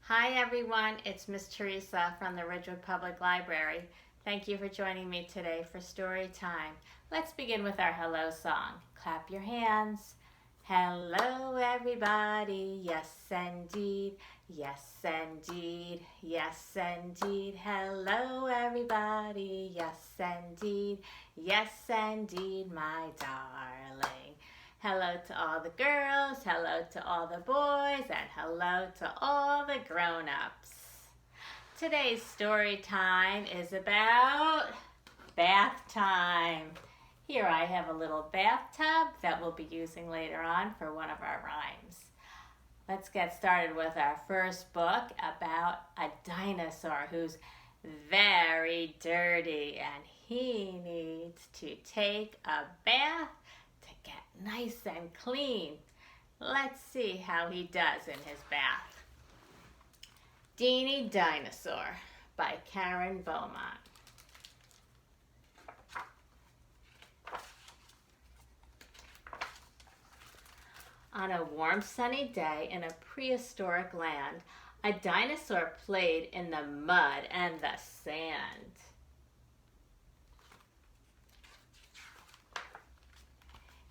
Hi everyone, it's Miss Theresa from the Ridgewood Public Library. Thank you for joining me today for story time. Let's begin with our hello song. Clap your hands. Hello everybody, yes indeed, yes indeed, yes indeed. Hello everybody, yes indeed, yes indeed, my darling. Hello to all the girls, hello to all the boys, and hello to all the grown-ups. Today's story time is about bath time. Here I have a little bathtub that we'll be using later on for one of our rhymes. Let's get started with our first book about a dinosaur who's very dirty and he needs to take a bath to get nice and clean. Let's see how he does in his bath. Deeney Dinosaur by Beaumont. On a warm sunny day in a prehistoric land, a dinosaur played in the mud and the sand.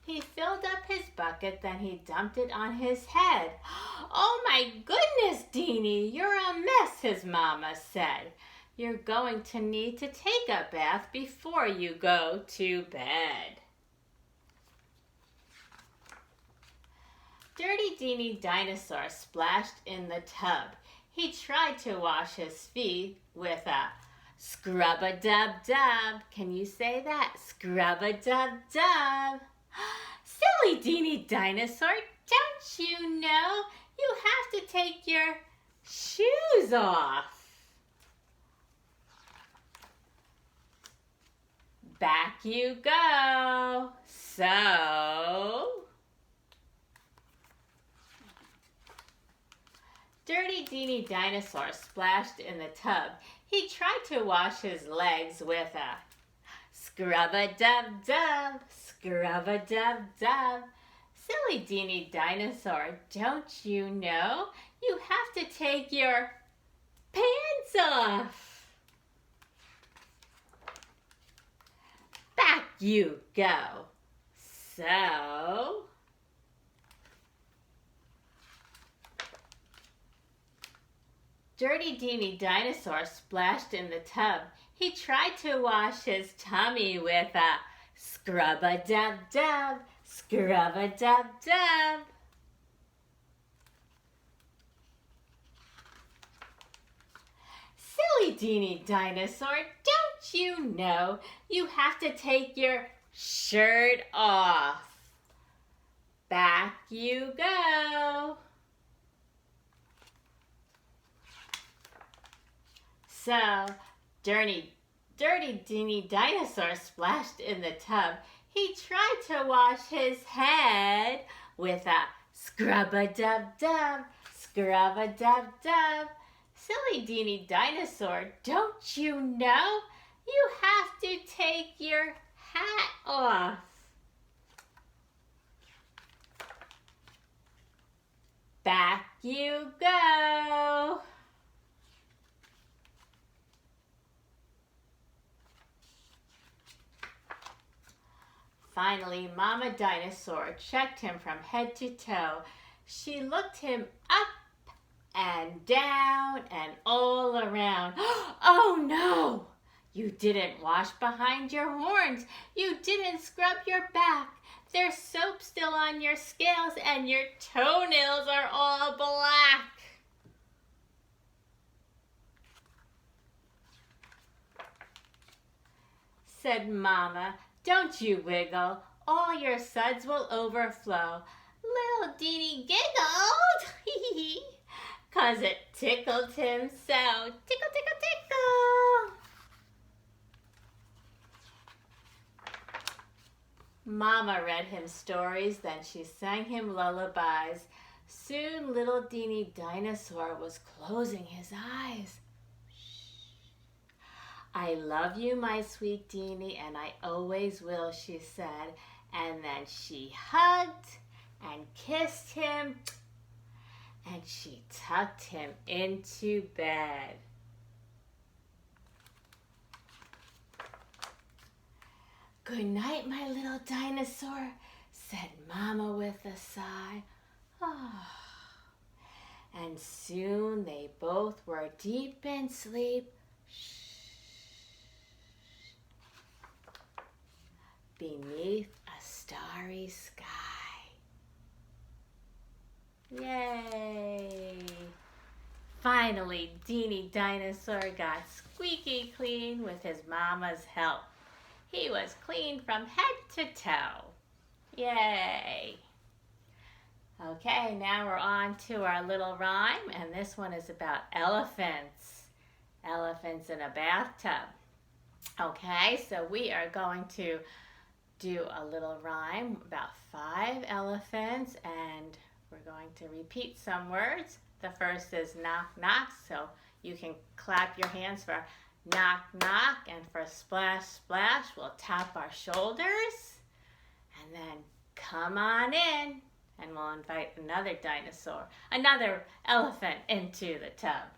He filled up his bucket, then he dumped it on his head. "Oh my goodness, Deeney, you're a mess," his mama said. "You're going to need to take a bath before you go to bed." Dirty Deeney Dinosaur splashed in the tub. He tried to wash his feet with a scrub-a-dub-dub. Can you say that? Scrub-a-dub-dub. "Silly Deeney Dinosaur, don't you know you have to take your shoes off?" Back you go. So Dirty Deeney Dinosaur splashed in the tub. He tried to wash his legs with a scrub-a-dub-dub, scrub-a-dub-dub. "Silly Deeney Dinosaur, don't you know you have to take your pants off?" Back you go. So Dirty Deeney Dinosaur splashed in the tub. He tried to wash his tummy with a scrub-a-dub-dub, scrub-a-dub-dub. "Silly Deeney Dinosaur, don't you know you have to take your shirt off?" Back you go. So, Dirty Deeney Dinosaur splashed in the tub. He tried to wash his head with a scrub-a-dub-dub, scrub-a-dub-dub. "Silly Deeney Dinosaur, don't you know you have to take your hat off?" Back you go. Finally, Mama Dinosaur checked him from head to toe. She looked him up and down and all around. "Oh no! You didn't wash behind your horns. You didn't scrub your back. There's soap still on your scales and your toenails are all black." Said Mama, "Don't you wiggle. All your suds will overflow." Little Deeney giggled, 'cause it tickled him so. Tickle, tickle, tickle. Mama read him stories, then she sang him lullabies. Soon little Deeney Dinosaur was closing his eyes. "I love you, my sweet Deeney, and I always will," she said. And then she hugged and kissed him, and she tucked him into bed. "Good night, my little dinosaur," said Mama with a sigh. Oh. And soon they both were deep in sleep, beneath a starry sky. Yay! Finally, Deeney Dinosaur got squeaky clean with his mama's help. He was clean from head to toe. Yay! Okay, now we're on to our little rhyme, and this one is about elephants. Elephants in a bathtub. Okay, so we are going to do a little rhyme about 5 elephants, and we're going to repeat some words. The first is knock, knock, so you can clap your hands for knock, knock, and for splash, splash, we'll tap our shoulders, and then come on in, and we'll invite another elephant into the tub.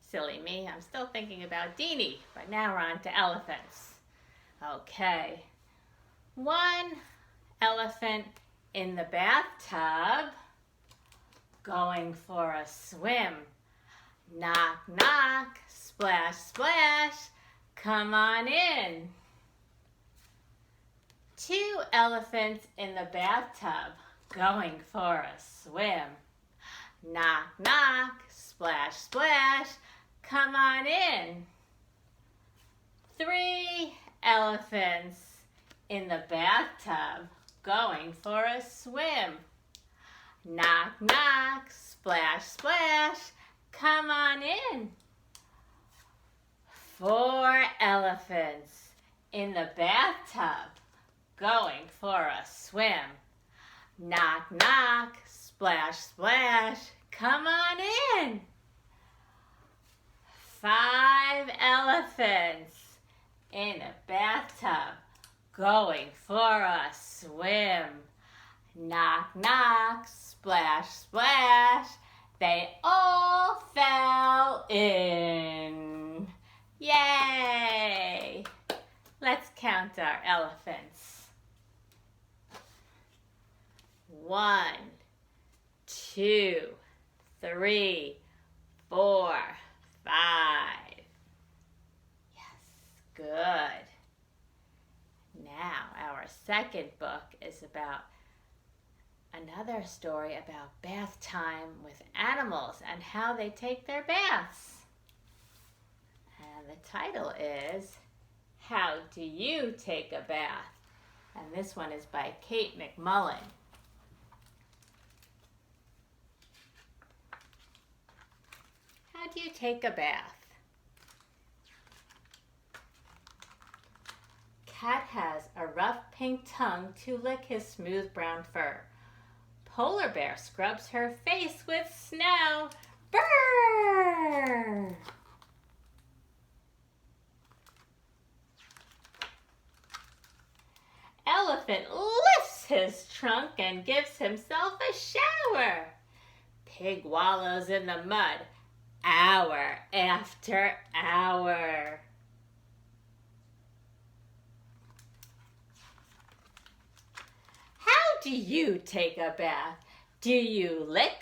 Silly me, I'm still thinking about Deeney, but now we're on to elephants. Okay, 1 elephant in the bathtub, going for a swim. Knock, knock, splash, splash, come on in. 2 elephants in the bathtub, going for a swim. Knock, knock, splash, splash, come on in. 3 elephants in the bathtub, going for a swim. Knock, knock, splash, splash, come on in. 4 elephants in the bathtub, going for a swim. Knock, knock, splash, splash, come on in. 5 elephants in a bathtub, going for a swim. Knock, knock, splash, splash, they all fell in. Yay! Let's count our elephants. 1, 2, 3, 4, 5. Yes, good. Now, our second book is about another story about bath time with animals and how they take their baths. And the title is, How Do You Take a Bath? And this one is by Kate McMullen. How do you take a bath? Cat has a rough pink tongue to lick his smooth brown fur. Polar bear scrubs her face with snow. Brrr! Elephant lifts his trunk and gives himself a shower. Pig wallows in the mud, hour after hour. How do you take a bath? Do you lick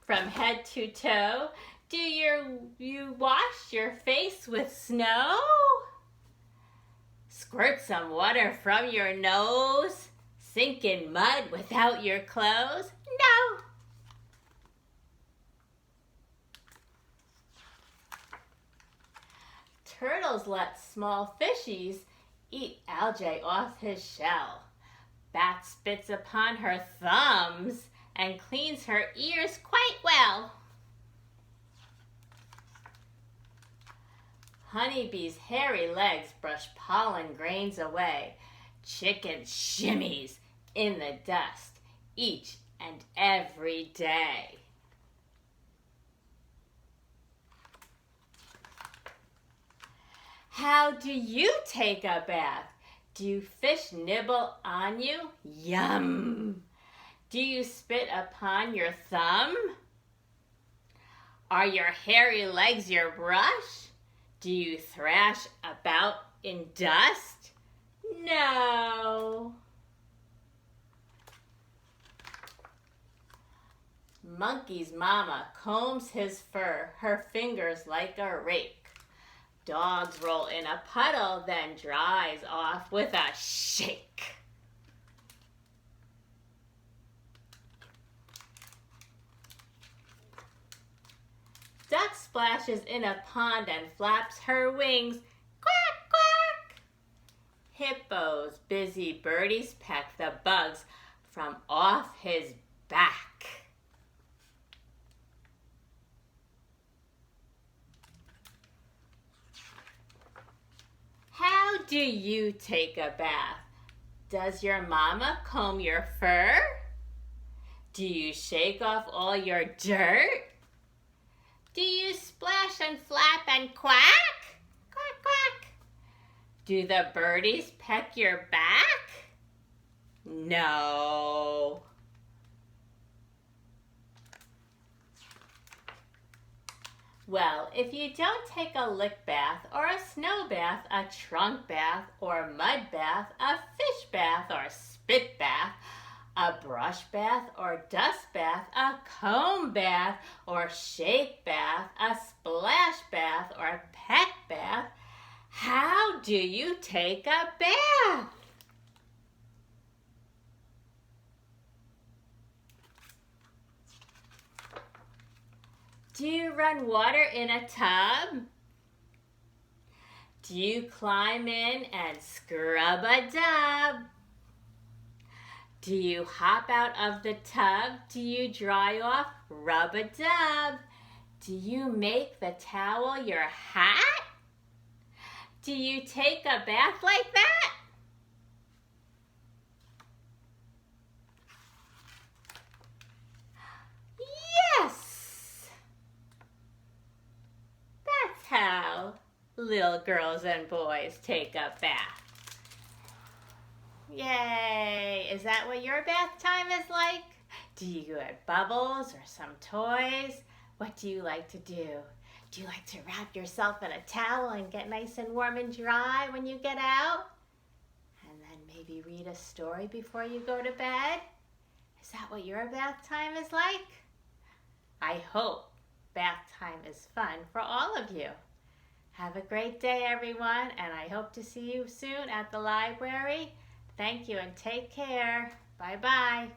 from head to toe? Do you wash your face with snow? Squirt some water from your nose? Sink in mud without your clothes? No. Turtles let small fishies eat algae off his shell. Bat spits upon her thumbs and cleans her ears quite well. Honeybee's hairy legs brush pollen grains away. Chicken shimmies in the dust each and every day. How do you take a bath? Do fish nibble on you? Yum! Do you spit upon your thumb? Are your hairy legs your brush? Do you thrash about in dust? No. Monkey's mama combs his fur, her fingers like a rake. Dogs roll in a puddle, then dries off with a shake. Duck splashes in a pond and flaps her wings. Quack, quack. Hippos, busy birdies peck the bugs from off his back. How do you take a bath? Does your mama comb your fur? Do you shake off all your dirt? Do you splash and flap and quack? Quack, quack. Do the birdies peck your back? No. Well, if you don't take a lick bath or a snow bath, a trunk bath or mud bath, a fish bath or spit bath, a brush bath or dust bath, a comb bath or shake bath, a splash bath or peck bath, how do you take a bath? Do you run water in a tub? Do you climb in and scrub a dub? Do you hop out of the tub? Do you dry off, rub a dub? Do you make the towel your hat? Do you take a bath like that? Yes! That's how little girls and boys take a bath. Yay! Is that what your bath time is like? Do you add bubbles or some toys? What do you like to do? Do you like to wrap yourself in a towel and get nice and warm and dry when you get out? And then maybe read a story before you go to bed? Is that what your bath time is like? I hope bath time is fun for all of you. Have a great day, everyone, and I hope to see you soon at the library. Thank you and take care. Bye-bye.